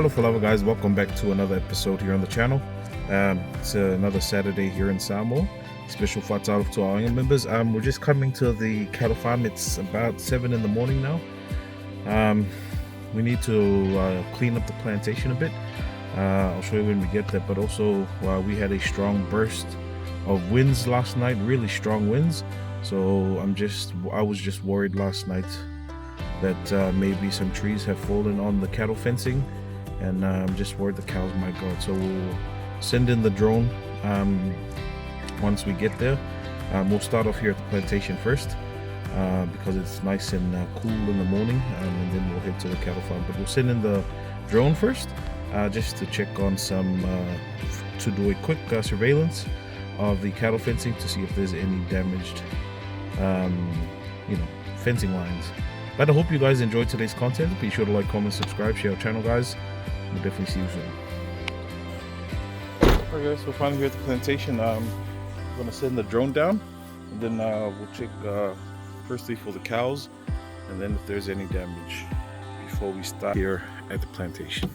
Aloha guys, welcome back to another episode here on the channel. It's another Saturday here in Samoa. Special thoughts out to our young members. We're just coming to the cattle farm. It's about 7 in the morning now. We need to clean up the plantation a bit. I'll show you when we get there, but also we had a strong burst of winds last night, really strong winds. So I was just worried last night that maybe some trees have fallen on the cattle fencing, and I'm just worried the cows might go out. So we'll send in the drone once we get there. We'll start off here at the plantation first because it's nice and cool in the morning, and then we'll head to the cattle farm. But we'll send in the drone first just to check on to do a quick surveillance of the cattle fencing to see if there's any damaged fencing lines. But I hope you guys enjoyed today's content. Be sure to like, comment, subscribe, share our channel, guys. We'll definitely see you soon. Alright guys, so finally here at the plantation. I'm gonna send the drone down, and then we'll check firstly for the cows, and then if there's any damage before we start here at the plantation.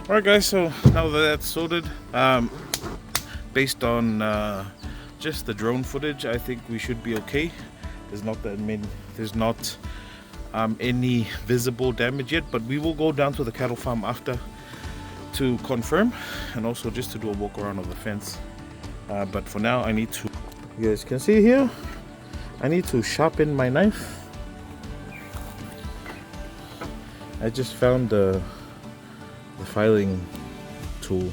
Alright guys, so now that that's sorted, based on just the drone footage, I think we should be okay. There's not any visible damage yet, but we will go down to the cattle farm after to confirm, and also just to do a walk around of the fence. But for now, you guys can see here, I need to sharpen my knife. I just found the filing tool.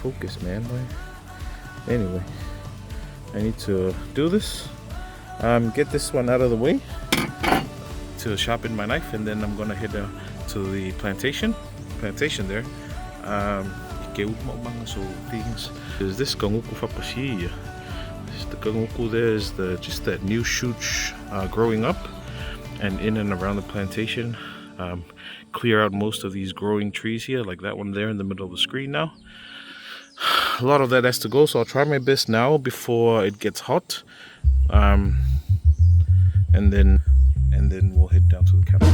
Focus, man. Anyway, I need to do this, get this one out of the way to sharpen my knife, and then I'm gonna head to the plantation there. So things is this the kangoku there is just that new shoots growing up, and in and around the plantation, clear out most of these growing trees here, like that one there in the middle of the screen now. A lot of that has to go, so I'll try my best now before it gets hot, and then we'll head down to the cattle.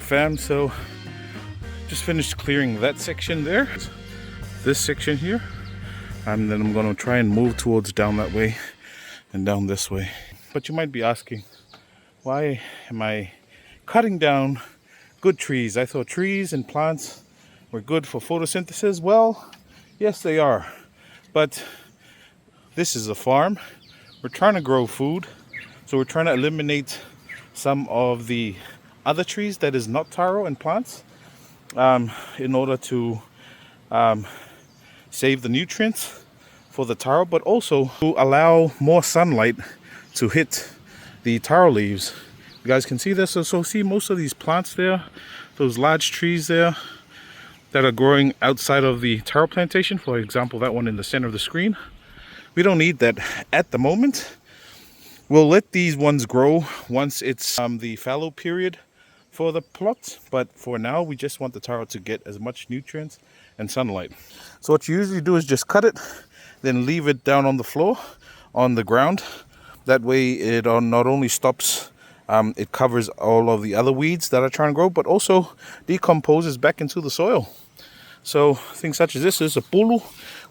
fam, so just finished clearing that section there, this section here, and then I'm going to try and move towards down that way and down this way. But you might be asking, why am I cutting down good trees? I thought trees and plants were good for photosynthesis. Well, yes they are, but this is a farm. We're trying to grow food, so we're trying to eliminate some of the other trees that is not taro and plants in order to save the nutrients for the taro, but also to allow more sunlight to hit the taro leaves. You guys can see this. So see most of these plants there, those large trees there that are growing outside of the taro plantation. For example, that one in the center of the screen. We don't need that at the moment. We'll let these ones grow once it's the fallow period for the plot, but for now we just want the taro to get as much nutrients and sunlight. So what you usually do is just cut it, then leave it down on the floor, on the ground. That way it not only stops, it covers all of the other weeds that are trying to grow, but also decomposes back into the soil. So things such as this is a pulu.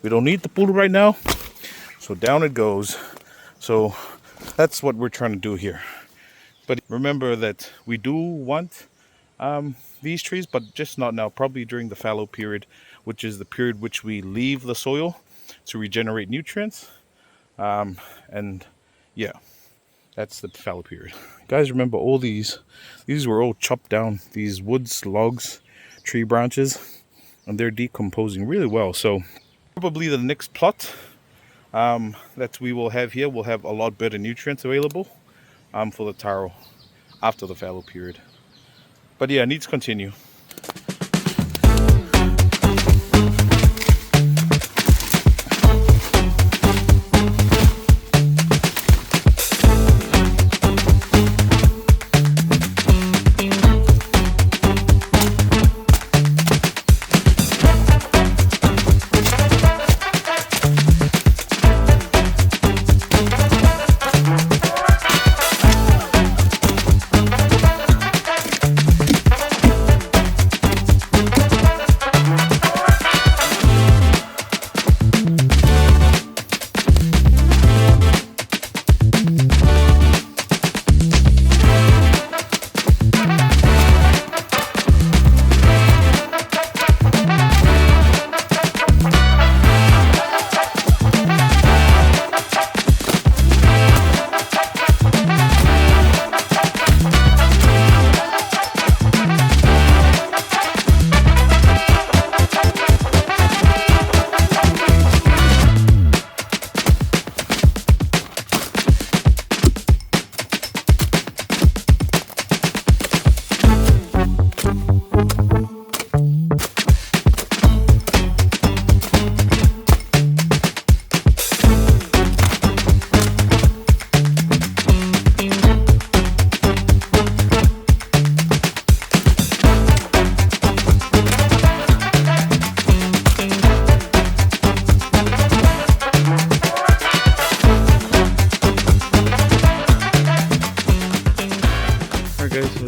We don't need the pulu right now, so down it goes. So that's what we're trying to do here. But remember that we do want these trees, but just not now, probably during the fallow period, which is the period which we leave the soil to regenerate nutrients. And yeah, that's the fallow period. Guys, remember all these were all chopped down, these woods, logs, tree branches, and they're decomposing really well. So probably the next plot that we will have here will have a lot better nutrients available for the taro after the fallow period. But yeah, needs continue.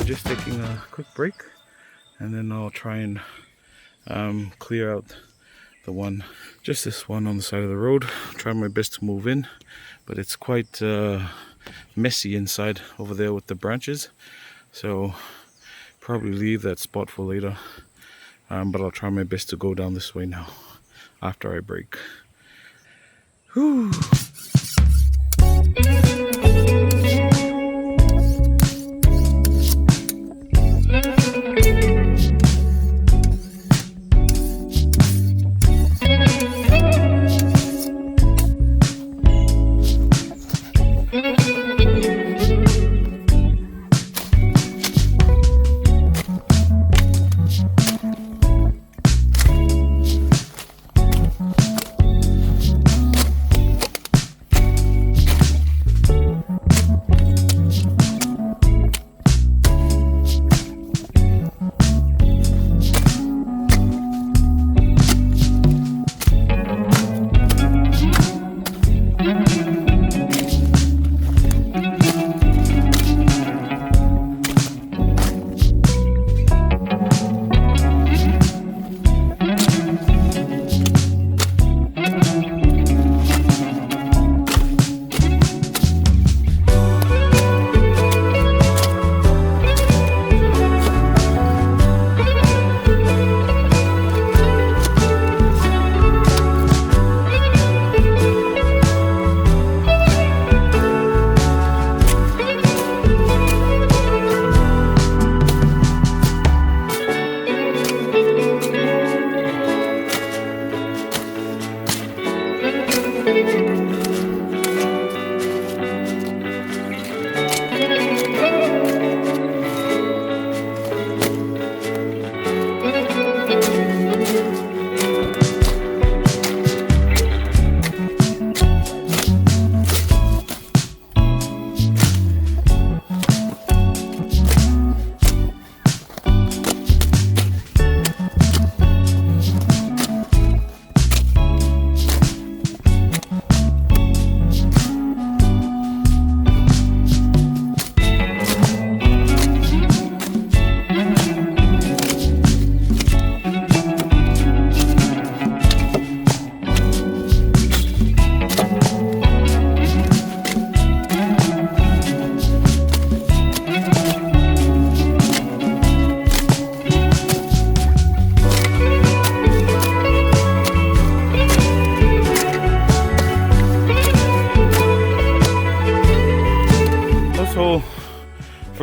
Just taking a quick break, and then I'll try and clear out just this one on the side of the road. Try my best to move in, but it's quite messy inside over there with the branches, so probably leave that spot for later, but I'll try my best to go down this way now after I break. Whew.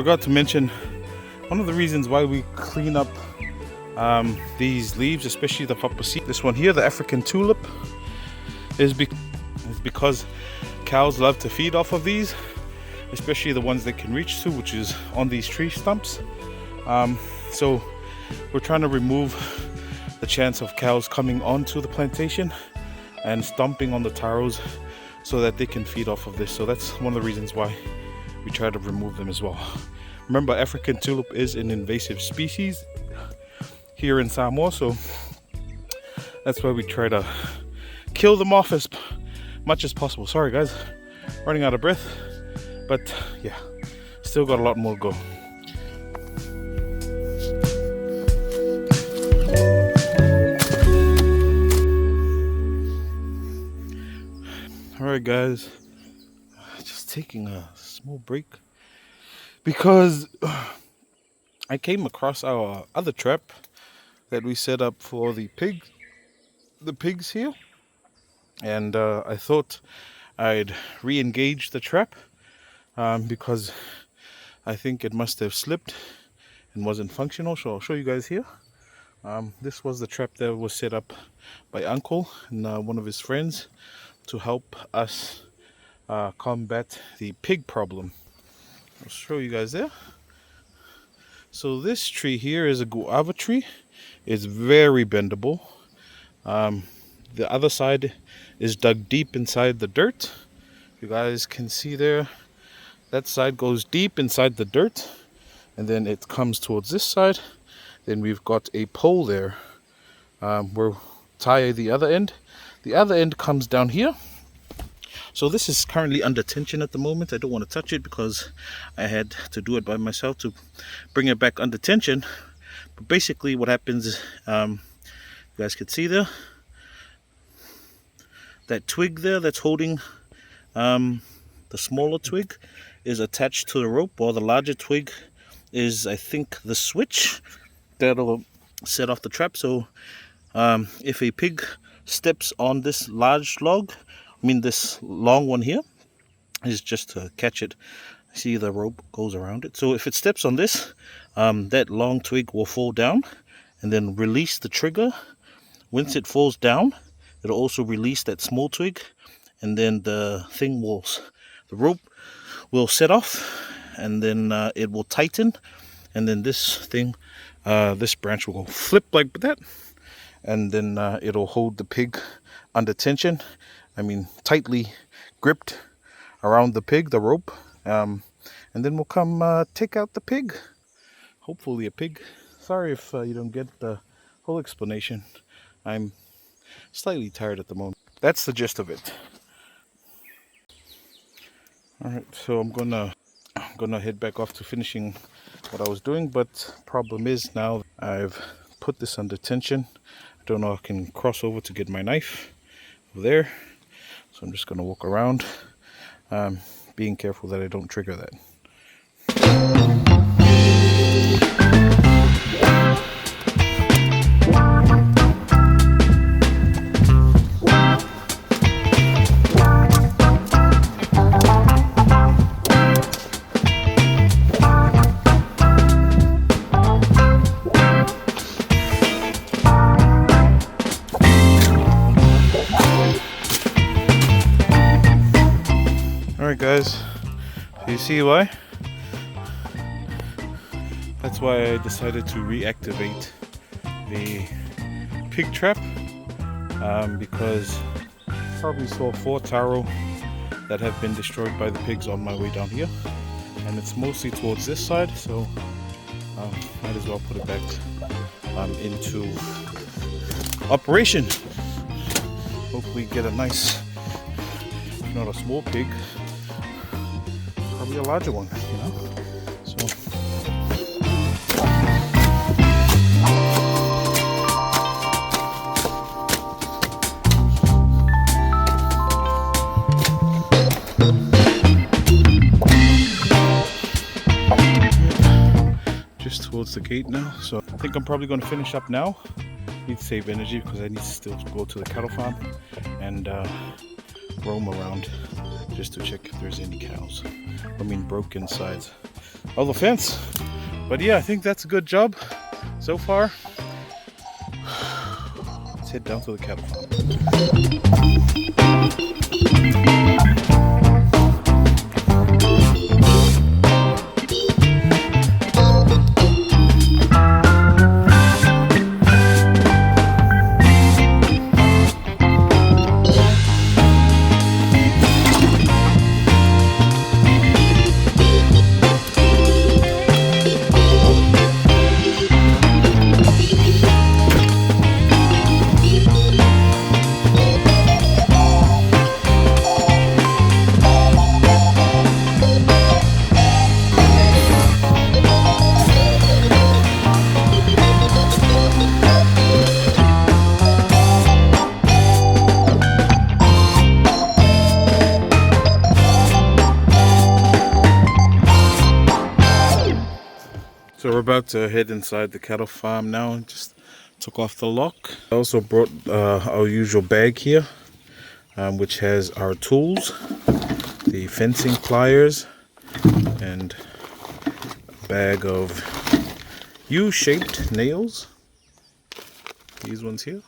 forgot to mention, one of the reasons why we clean up these leaves, especially the papacy, this one here, the African tulip, is because cows love to feed off of these, especially the ones they can reach to, which is on these tree stumps. So we're trying to remove the chance of cows coming onto the plantation and stomping on the taros so that they can feed off of this. So that's one of the reasons why we try to remove them as well. Remember, African tulip is an invasive species here in Samoa, so that's why we try to kill them off as much as possible. Sorry guys, running out of breath, but yeah, still got a lot more to go. Alright guys, just taking a small break because I came across our other trap that we set up for the pigs here, and I thought I'd re-engage the trap because I think it must have slipped and wasn't functional. So I'll show you guys here. This was the trap that was set up by Uncle and one of his friends to help us combat the pig problem. I'll show you guys there. So this tree here is a guava tree. It's very bendable. The other side is dug deep inside the dirt. You guys can see there, that side goes deep inside the dirt, and then it comes towards this side. Then we've got a pole there. We'll tie the other end. The other end comes down here. So this is currently under tension at the moment. I don't want to touch it because I had to do it by myself to bring it back under tension. But basically what happens is, you guys can see there, that twig there that's holding the smaller twig is attached to the rope, while the larger twig is, I think, the switch that'll set off the trap. So if a pig steps on this large log, I mean this long one here, is just to catch it. See, the rope goes around it. So if it steps on this, that long twig will fall down and then release the trigger. Once it falls down, it'll also release that small twig, and then the rope will set off, and then it will tighten, and then this branch will go flip like that, and then it'll hold the pig under tension. I mean, tightly gripped around the pig, the rope, and then we'll come take out the pig. Hopefully a pig. Sorry if you don't get the whole explanation. I'm slightly tired at the moment. That's the gist of it. Alright, so I'm gonna head back off to finishing what I was doing, but problem is now I've put this under tension. I don't know if I can cross over to get my knife over there. So I'm just going to walk around, being careful that I don't trigger that. Alright guys, so you see why? That's why I decided to reactivate the pig trap, because I probably saw 4 taro that have been destroyed by the pigs on my way down here, and it's mostly towards this side, so might as well put it back into operation. Hopefully get a nice, if not a small pig, probably a larger one, you know. So just towards the gate now. So I think I'm probably going to finish up now. Need to save energy because I need to still go to the cattle farm and roam around. just to check if there's any cows. I mean, broken sides of the fence. But yeah, I think that's a good job so far. Let's head down to the cattle farm. So we're about to head inside the cattle farm now. Just took off the lock. I also brought our usual bag here, which has our tools, the fencing pliers, and a bag of U-shaped nails. These ones here.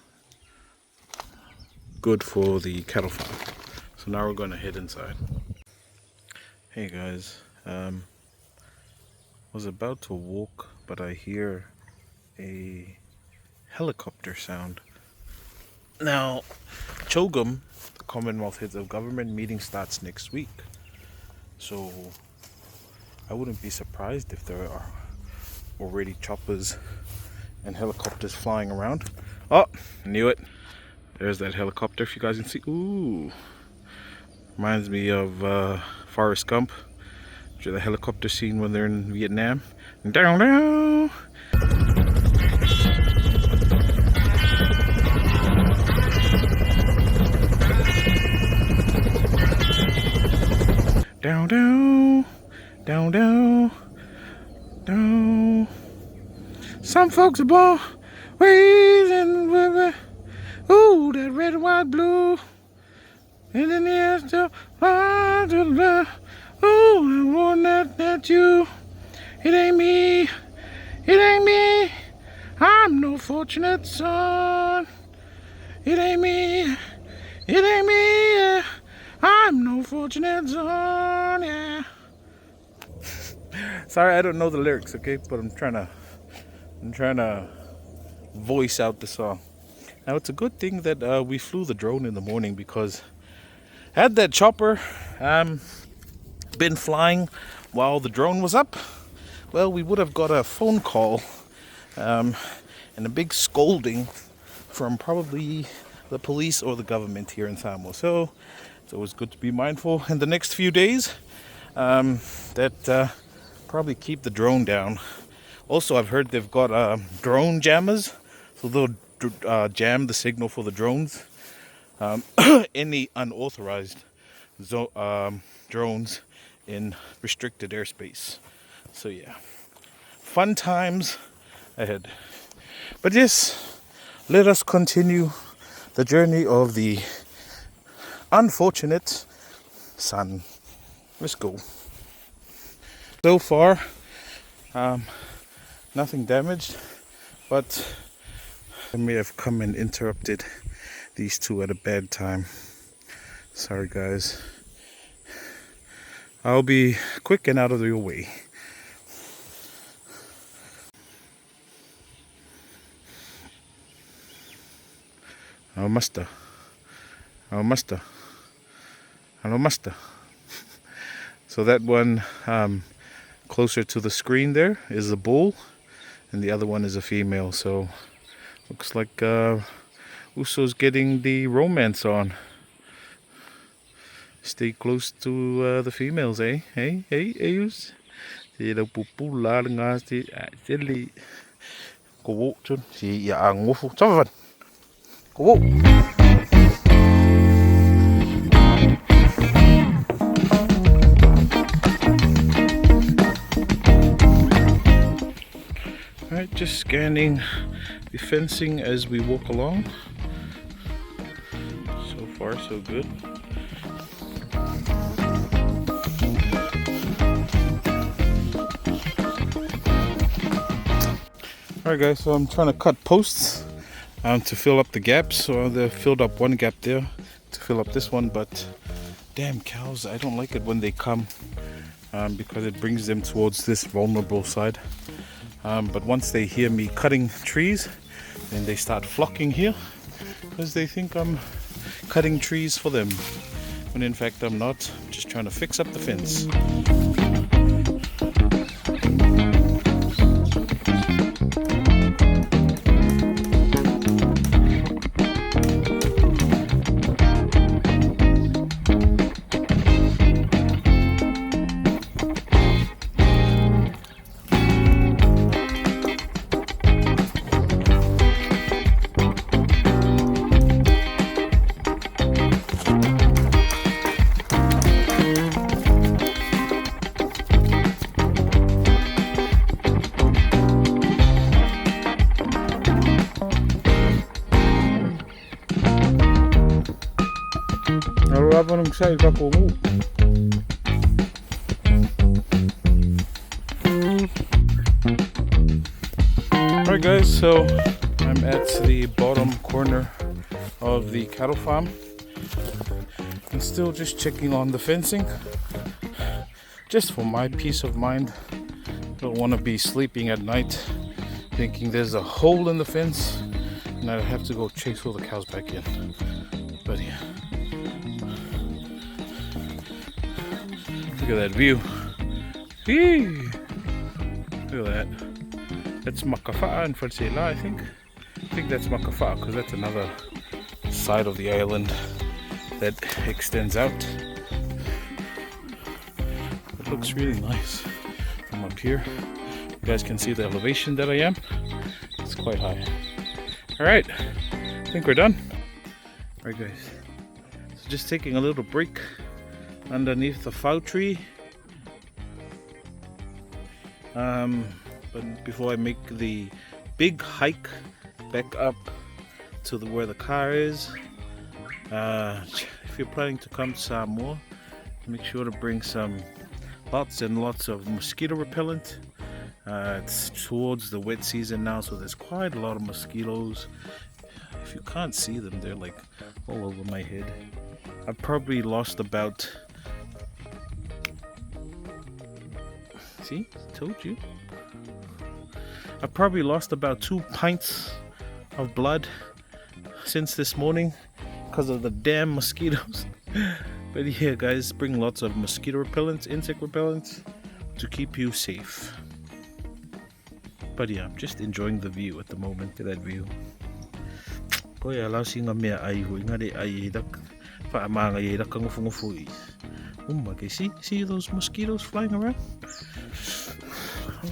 Good for the cattle farm. So now we're going to head inside. Hey guys. Was about to walk, but I hear a helicopter sound. Now, CHOGM, the Commonwealth Heads of Government meeting, starts next week. So I wouldn't be surprised if there are already choppers and helicopters flying around. Oh, knew it. There's that helicopter, if you guys can see. Ooh, reminds me of Forrest Gump. The helicopter scene when they're in Vietnam. Down, down. Down, down, down, down, down. Some folks are born ways in the river. Ooh, that red, white, blue. And then there's the oh, I want that you. It ain't me. It ain't me. I'm no fortunate son. It ain't me. It ain't me. Yeah. I'm no fortunate son. Yeah. Sorry, I don't know the lyrics, okay? But I'm trying to voice out the song. Now it's a good thing that we flew the drone in the morning, because had that chopper been flying while the drone was up, well, we would have got a phone call and a big scolding from probably the police or the government here in Samoa. So it's always good to be mindful in the next few days that probably keep the drone down. Also, I've heard they've got drone jammers, so they'll jam the signal for the drones. Any unauthorized drones in restricted airspace. So yeah, fun times ahead. But yes, let us continue the journey of the unfortunate son. Let's go. So far, nothing damaged, but I may have come and interrupted these two at a bad time. Sorry guys. I'll be quick and out of your way. Hello, master. Hello, master. Hello, master. So that one closer to the screen there is a bull, and the other one is a female. So looks like Uso's getting the romance on. Stay close to the females, eh? Hey, Us. Thì đâu pupu la nga thì actually cô chun thì ya ngofu chavan. Cô. Alright, just scanning the fencing as we walk along. So far, so good. Alright guys, so I'm trying to cut posts to fill up the gaps. So they filled up one gap there to fill up this one, but damn cows, I don't like it when they come because it brings them towards this vulnerable side. But once they hear me cutting trees, then they start flocking here because they think I'm cutting trees for them, when in fact I'm not. I'm just trying to fix up the fence. Alright guys, so I'm at the bottom corner of the cattle farm and still just checking on the fencing, just for my peace of mind. Don't want to be sleeping at night thinking there's a hole in the fence and I have to go chase all the cows back in. But yeah, look at that view. Whee! Look at that. That's Makafa'a and Farsela, I think. I think that's Makafa'a because that's another side of the island that extends out. It looks really nice from up here. You guys can see the elevation that I am. It's quite high. Alright, I think we're done. Alright guys, so just taking a little break underneath the fau tree. But before I make the big hike back up to where the car is, if you're planning to come to Samoa, make sure to bring lots and lots of mosquito repellent. It's towards the wet season now, so there's quite a lot of mosquitoes. If you can't see them, they're like all over my head. I've probably lost about, see, told you. I've probably lost about 2 pints of blood since this morning because of the damn mosquitoes. But yeah guys, bring lots of mosquito repellents, insect repellents to keep you safe. But yeah, I'm just enjoying the view at the moment. Look at that view. Koya lao singa mea ai hui ngare ai dak fa manga ye dak ngufungufui. Oh my god, see those mosquitoes flying around? Oh.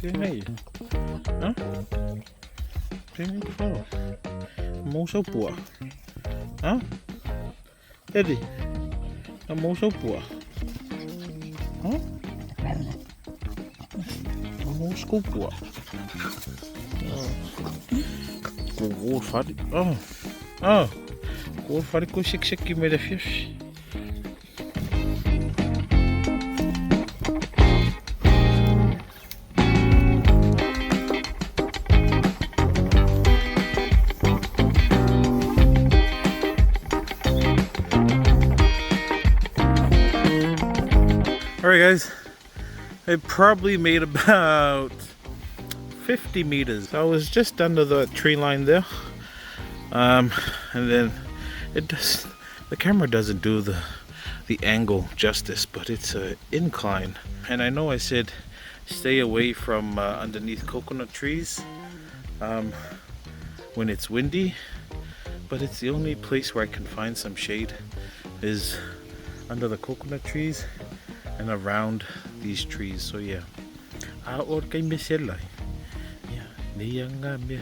Hey, huh? Hey, oh, mau sâu bùa, hả? Thế đi, nó mau sâu bùa, hả? Nó mau sâu bùa, cô phát đi, cô phát đi cô xích xích kim mê fish. Alright guys, I probably made about 50 meters. I was just under the tree line there, and then the camera doesn't do the angle justice, but it's an incline. And I know I said stay away from underneath coconut trees when it's windy, but it's the only place where I can find some shade is under the coconut trees and around these trees. So yeah, or kay misela yeah niyanga me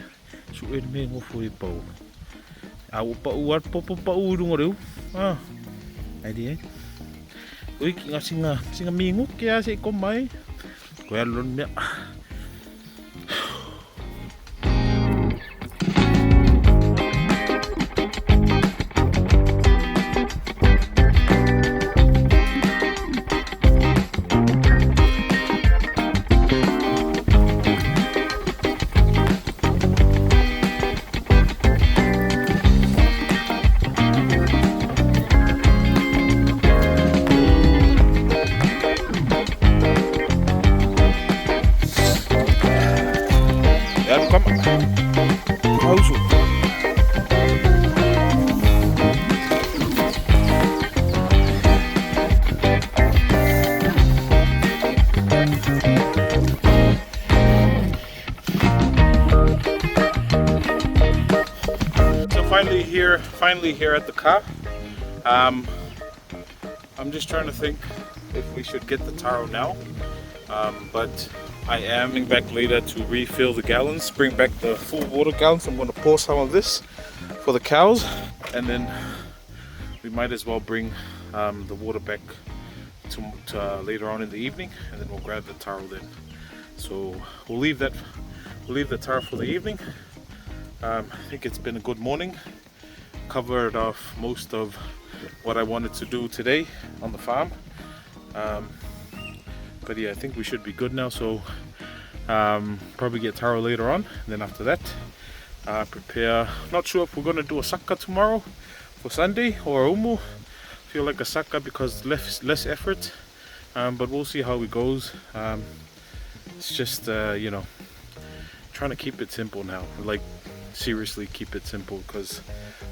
suin me ngofui po au pa uat po urung ru ai ui kinga singa mingu kya se ko mai ko alon me here, finally here at the car. I'm just trying to think if we should get the Taro now, but I am coming back later to refill the gallons, bring back the full water gallons. I'm going to pour some of this for the cows, and then we might as well bring the water back to later on in the evening, and then we'll grab the Taro then. So we'll leave the Taro for the evening. I think it's been a good morning. Covered off most of what I wanted to do today on the farm. But yeah, I think we should be good now. So probably get Taro later on. And then after that, prepare. Not sure if we're going to do a saka tomorrow for Sunday or umu. Feel like a saka because less effort. But we'll see how it goes. It's just you know, trying to keep it simple now. Like seriously keep it simple because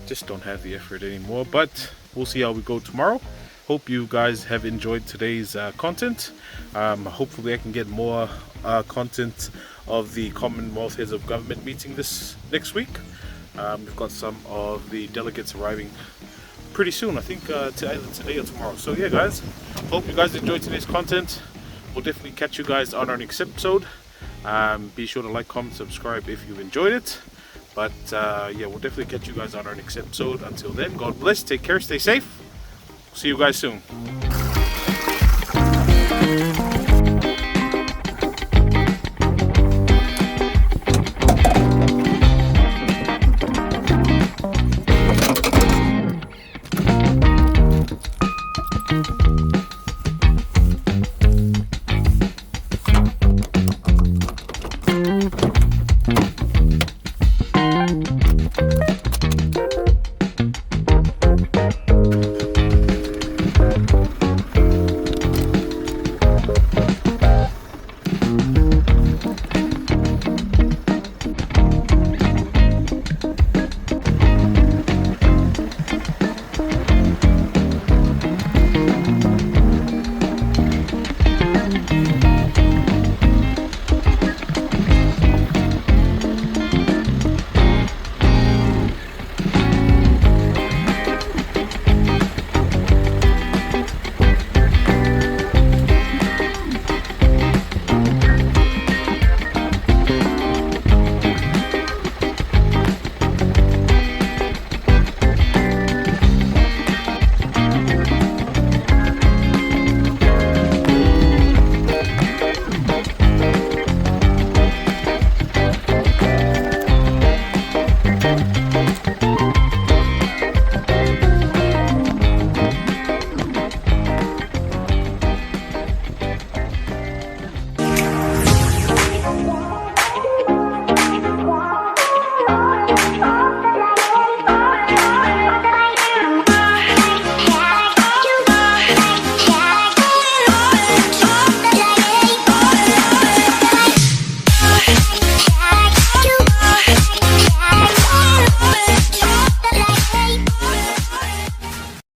just don't have the effort anymore. But we'll see how we go tomorrow. Hope you guys have enjoyed today's content. Hopefully I can get more content of the Commonwealth Heads of Government meeting this next week. We've got some of the delegates arriving pretty soon, I think either today or tomorrow. So yeah guys, hope you guys enjoyed today's content. We'll definitely catch you guys on our next episode. Be sure to like, comment, subscribe if you've enjoyed it. But yeah, we'll definitely catch you guys on our next episode. Until then, God bless, take care, stay safe. See you guys soon.